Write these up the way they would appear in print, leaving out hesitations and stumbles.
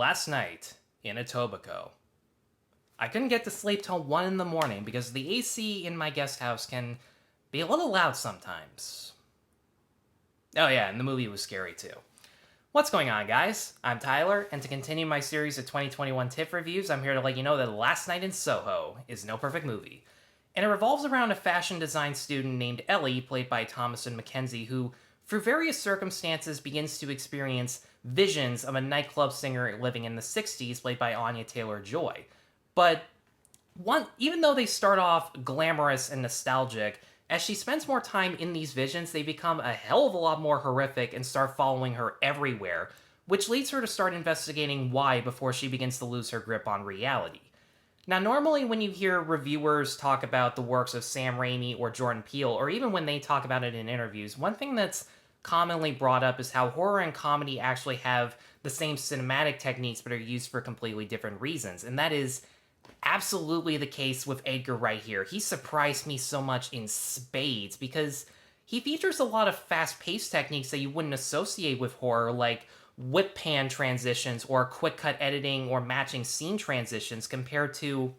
Last night in Etobicoke, I couldn't get to sleep till 1 in the morning because the AC in my guest house can be a little loud sometimes. Oh yeah, and the movie was scary too. What's going on, guys? I'm Tyler, and to continue my series of 2021 TIFF reviews, I'm here to let you know that Last Night in Soho is no perfect movie. And it revolves around a fashion design student named Ellie, played by Thomasin McKenzie, who, through various circumstances, begins to experience visions of a nightclub singer living in the 60s, played by Anya Taylor-Joy. But even though they start off glamorous and nostalgic, as she spends more time in these visions, they become a hell of a lot more horrific and start following her everywhere, which leads her to start investigating why before she begins to lose her grip on reality. Now, normally when you hear reviewers talk about the works of Sam Raimi or Jordan Peele, or even when they talk about it in interviews, one thing that's commonly brought up is how horror and comedy actually have the same cinematic techniques but are used for completely different reasons, and that is absolutely the case with Edgar Wright here. He surprised me so much in spades because he features a lot of fast-paced techniques that you wouldn't associate with horror, like whip pan transitions or quick cut editing or matching scene transitions, compared to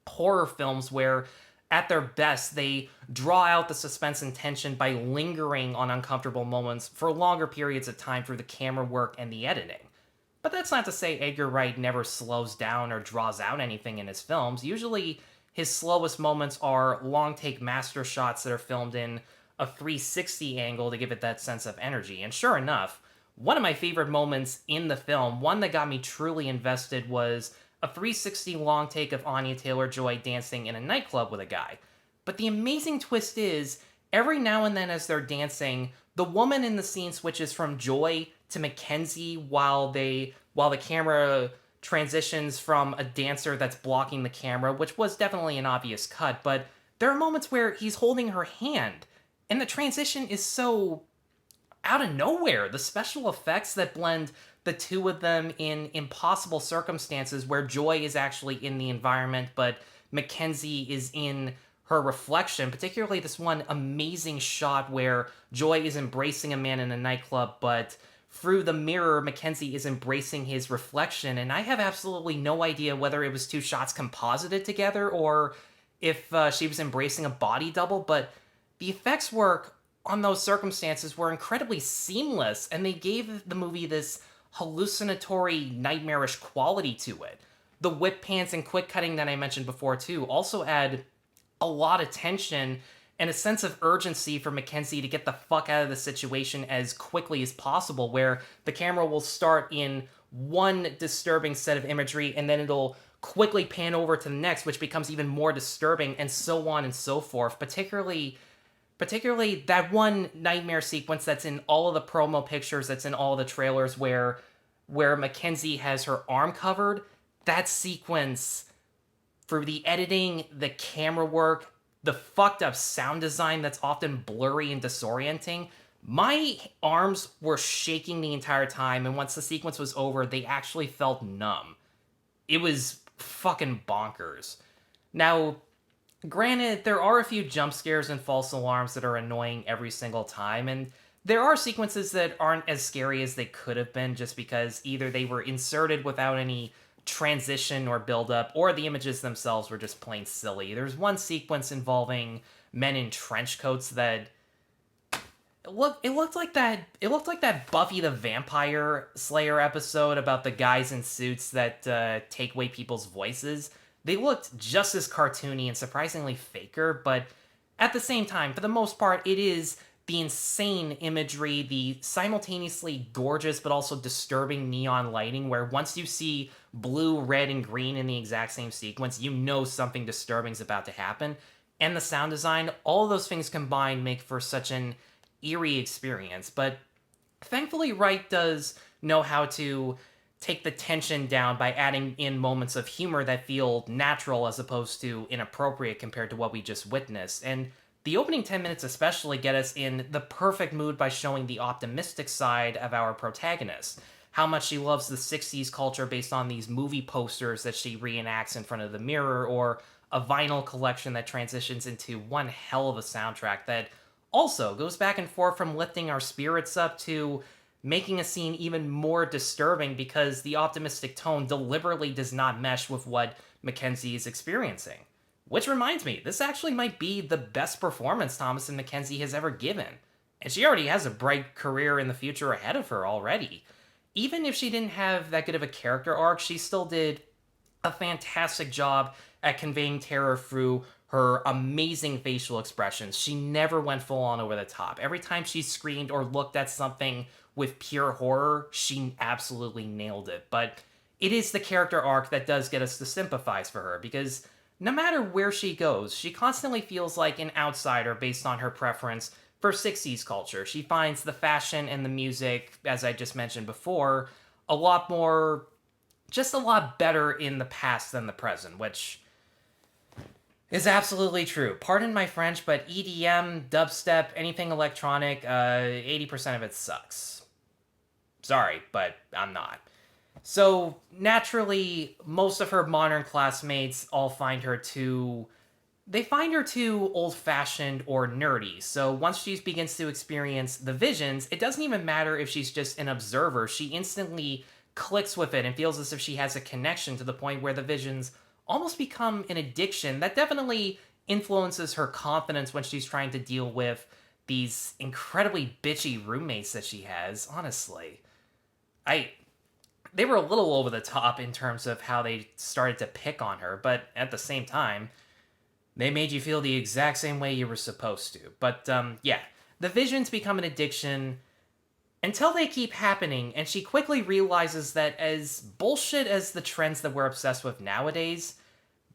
horror films where at their best they draw out the suspense and tension by lingering on uncomfortable moments for longer periods of time through the camera work and the editing. But that's not to say Edgar Wright never slows down or draws out anything in his films. Usually his slowest moments are long take master shots that are filmed in a 360 angle to give it that sense of energy. And sure enough, one of my favorite moments in the film, one that got me truly invested, was a 360 long take of Anya Taylor-Joy dancing in a nightclub with a guy. But the amazing twist is, every now and then as they're dancing, the woman in the scene switches from Joy to McKenzie while the camera transitions from a dancer that's blocking the camera, which was definitely an obvious cut, but there are moments where he's holding her hand, and the transition is so out of nowhere. The special effects that blend the two of them in impossible circumstances where Joy is actually in the environment, but McKenzie is in her reflection, particularly this one amazing shot where Joy is embracing a man in a nightclub, but through the mirror, McKenzie is embracing his reflection, and I have absolutely no idea whether it was two shots composited together or if she was embracing a body double, but the effects work on those circumstances were incredibly seamless, and they gave the movie this hallucinatory, nightmarish quality to it. The whip pans and quick cutting that I mentioned before, too, also add a lot of tension and a sense of urgency for McKenzie to get the fuck out of the situation as quickly as possible, where the camera will start in one disturbing set of imagery and then it'll quickly pan over to the next, which becomes even more disturbing, and so on and so forth. Particularly that one nightmare sequence that's in all of the promo pictures, that's in all the trailers, where McKenzie has her arm covered. That sequence, through the editing, the camera work, the fucked up sound design that's often blurry and disorienting, my arms were shaking the entire time, and once the sequence was over, they actually felt numb. It was fucking bonkers. Now, granted, there are a few jump scares and false alarms that are annoying every single time, and there are sequences that aren't as scary as they could have been just because either they were inserted without any transition or build-up, or the images themselves were just plain silly. There's one sequence involving men in trench coats that it looked like that Buffy the Vampire Slayer episode about the guys in suits that take away people's voices. They looked just as cartoony and surprisingly faker, but at the same time, for the most part, it is the insane imagery, the simultaneously gorgeous but also disturbing neon lighting, where once you see blue, red, and green in the exact same sequence, you know something disturbing is about to happen. And the sound design, all of those things combined make for such an eerie experience. But thankfully, Wright does know how to take the tension down by adding in moments of humor that feel natural as opposed to inappropriate compared to what we just witnessed. And the opening 10 minutes especially get us in the perfect mood by showing the optimistic side of our protagonist. How much she loves the 60s culture based on these movie posters that she reenacts in front of the mirror, or a vinyl collection that transitions into one hell of a soundtrack that also goes back and forth from lifting our spirits up to making a scene even more disturbing because the optimistic tone deliberately does not mesh with what Mackenzie is experiencing. Which reminds me, this actually might be the best performance Thomasin McKenzie has ever given. And she already has a bright career in the future ahead of her already. Even if she didn't have that good of a character arc, she still did a fantastic job at conveying terror through her amazing facial expressions. She never went full on over the top. Every time she screamed or looked at something with pure horror, she absolutely nailed it. But it is the character arc that does get us to sympathize for her, because no matter where she goes, she constantly feels like an outsider based on her preference for 60s culture. She finds the fashion and the music, as I just mentioned before, a lot better in the past than the present, which is absolutely true. Pardon my French, but EDM, dubstep, anything electronic, 80% of it sucks. Sorry, but I'm not. So, naturally, most of her modern classmates all find her too old-fashioned or nerdy. So once she begins to experience the visions, it doesn't even matter if she's just an observer. She instantly clicks with it and feels as if she has a connection, to the point where the visions almost become an addiction that definitely influences her confidence when she's trying to deal with these incredibly bitchy roommates that she has. Honestly, they were a little over the top in terms of how they started to pick on her, but at the same time, they made you feel the exact same way you were supposed to. But yeah, the visions become an addiction until they keep happening, and she quickly realizes that as bullshit as the trends that we're obsessed with nowadays,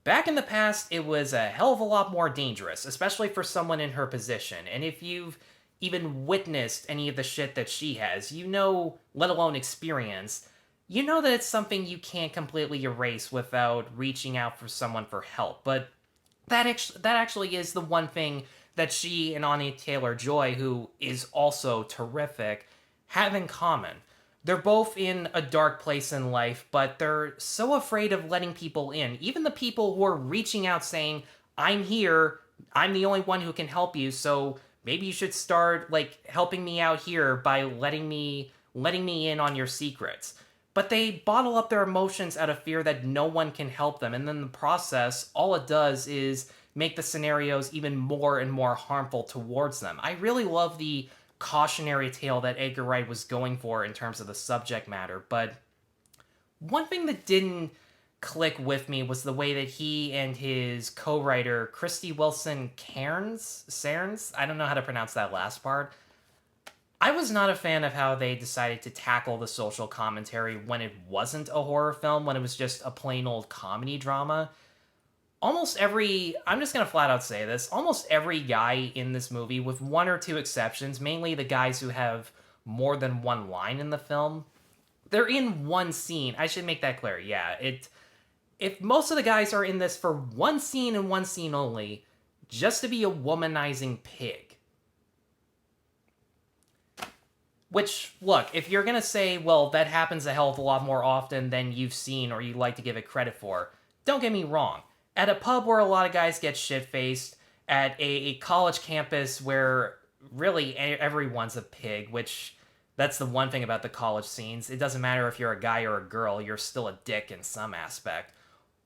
back in the past it was a hell of a lot more dangerous, especially for someone in her position. And if you've even witnessed any of the shit that she has, you know, let alone experienced, you know that it's something you can't completely erase without reaching out for someone for help. But that actually is the one thing that she and Anya Taylor-Joy, who is also terrific, have in common. They're both in a dark place in life, but they're so afraid of letting people in. Even the people who are reaching out saying, I'm here, I'm the only one who can help you, so maybe you should start, like, helping me out here by letting me in on your secrets. But they bottle up their emotions out of fear that no one can help them, and then in the process, all it does is make the scenarios even more and more harmful towards them. I really love the cautionary tale that Edgar Wright was going for in terms of the subject matter, but one thing that didn't click with me was the way that he and his co-writer, Krysty Wilson-Cairns, I don't know how to pronounce that last part, I was not a fan of how they decided to tackle the social commentary when it wasn't a horror film, when it was just a plain old comedy drama. I'm just gonna flat out say this, almost every guy in this movie, with one or two exceptions, mainly the guys who have more than one line in the film, they're in one scene. I should make that clear, yeah. If most of the guys are in this for one scene and one scene only, just to be a womanizing pig. Which, look, if you're gonna say, well, that happens a hell of a lot more often than you've seen or you'd like to give it credit for, don't get me wrong. At a pub where a lot of guys get shit-faced, at a college campus where really everyone's a pig, which that's the one thing about the college scenes. It doesn't matter if you're a guy or a girl, you're still a dick in some aspect.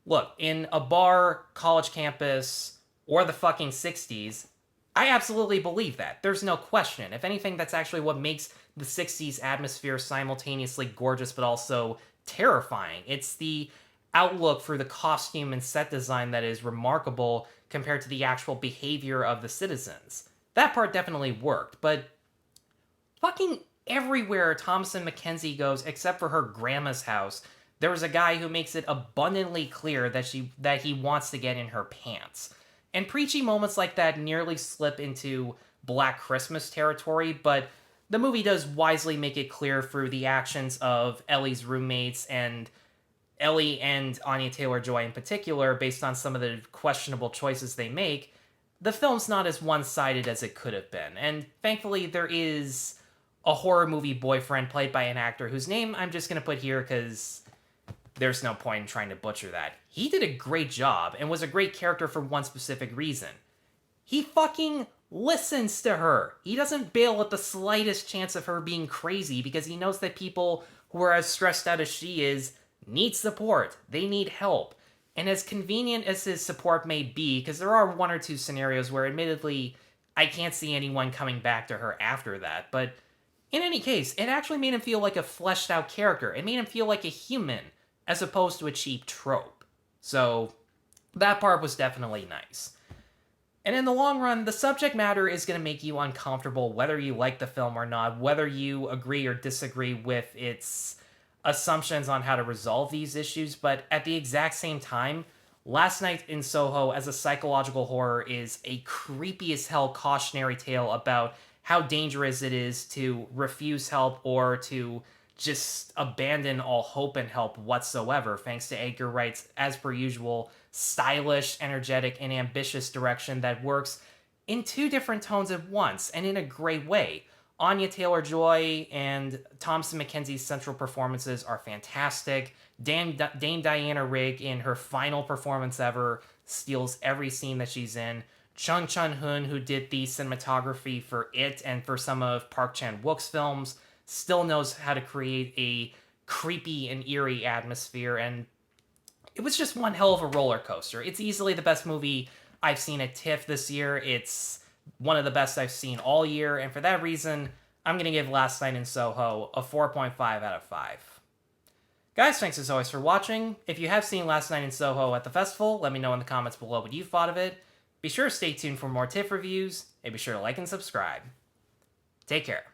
Look, in a bar, college campus, or the fucking 60s, I absolutely believe that. There's no question. If anything, that's actually what makes the 60s atmosphere simultaneously gorgeous but also terrifying. It's the outlook for the costume and set design that is remarkable compared to the actual behavior of the citizens. That part definitely worked, but fucking everywhere Thomasin McKenzie goes, except for her grandma's house, there is a guy who makes it abundantly clear that he wants to get in her pants. And preachy moments like that nearly slip into Black Christmas territory, but the movie does wisely make it clear through the actions of Ellie's roommates and Ellie and Anya Taylor-Joy in particular, based on some of the questionable choices they make, the film's not as one-sided as it could have been. And thankfully, there is a horror movie boyfriend played by an actor whose name I'm just going to put here because there's no point in trying to butcher that. He did a great job and was a great character for one specific reason. He fucking listens to her. He doesn't bail at the slightest chance of her being crazy because he knows that people who are as stressed out as she is need support. They need help. And as convenient as his support may be, because there are one or two scenarios where admittedly I can't see anyone coming back to her after that, but in any case, it actually made him feel like a fleshed out character. It made him feel like a human, as opposed to a cheap trope. So, that part was definitely nice. And in the long run, the subject matter is going to make you uncomfortable whether you like the film or not, whether you agree or disagree with its assumptions on how to resolve these issues, but at the exact same time, Last Night in Soho as a psychological horror is a creepy as hell cautionary tale about how dangerous it is to refuse help or to just abandon all hope and help whatsoever, thanks to Edgar Wright's, as per usual, stylish, energetic, and ambitious direction that works in two different tones at once, and in a great way. Anya Taylor-Joy and Thomasin McKenzie's central performances are fantastic. Dame Diana Rigg, in her final performance ever, steals every scene that she's in. Chung Chun-hoon, who did the cinematography for It and for some of Park Chan-wook's films, still knows how to create a creepy and eerie atmosphere, and it was just one hell of a roller coaster. It's easily the best movie I've seen at TIFF this year. It's one of the best I've seen all year, and for that reason, I'm going to give Last Night in Soho a 4.5 out of 5. Guys, thanks as always for watching. If you have seen Last Night in Soho at the festival, let me know in the comments below what you thought of it. Be sure to stay tuned for more TIFF reviews, and be sure to like and subscribe. Take care.